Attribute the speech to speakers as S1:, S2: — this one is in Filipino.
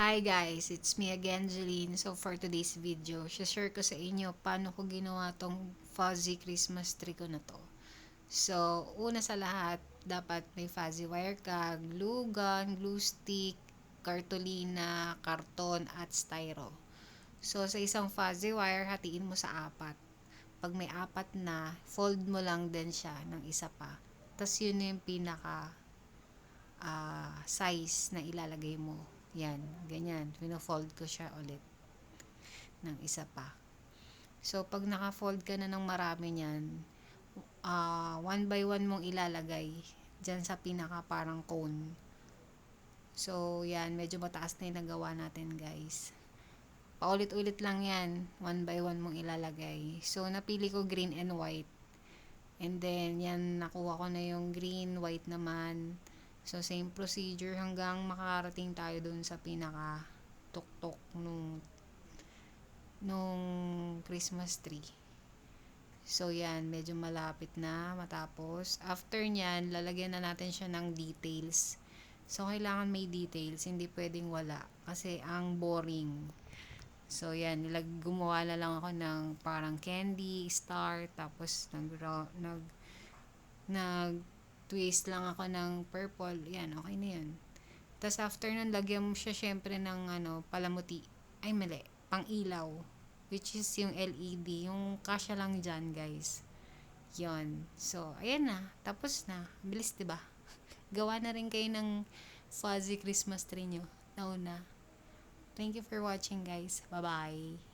S1: Hi guys, it's me again, Jeline. So for today's video, share ko sa inyo paano ko ginawa tong fuzzy Christmas tree ko na to. So, una sa lahat, dapat may fuzzy wire ka, glue gun, glue stick, cartolina, karton, at styro. So, sa isang fuzzy wire, hatiin mo sa apat. Pag may apat na, fold mo lang din siya ng isa pa. Tapos yun na yung pinaka size na ilalagay mo. Yan, ganyan. Pino-fold ko siya ulit ng isa pa. So, pag naka-fold ka na ng marami niyan, one by one mong ilalagay dyan sa pinaka parang cone. So, yan. Medyo mataas na yung nagawa natin, guys. Paulit-ulit lang yan. One by one mong ilalagay. So, napili ko green and white. And then, yan, nakuha ko na yung green, white naman. So, same procedure hanggang makarating tayo dun sa pinaka tuktok nung Christmas tree. So, yan, medyo malapit na matapos. After nyan, lalagyan na natin siya ng details. So, kailangan may details, hindi pwedeng wala. Kasi, ang boring. So, yan, gumawa na lang ako ng parang candy, star, tapos nag twist lang ako ng purple. Yan, okay na yun. Tapos after nun, lagyan mo siya syempre ng palamuti. Ay, mali. Pang ilaw. Which is yung LED. Yung kasya lang dyan, guys. Yon. So, ayan na. Tapos na. Bilis, diba? Gawa na rin kayo ng fuzzy Christmas tree nyo. Nauna. Thank you for watching, guys. Bye-bye.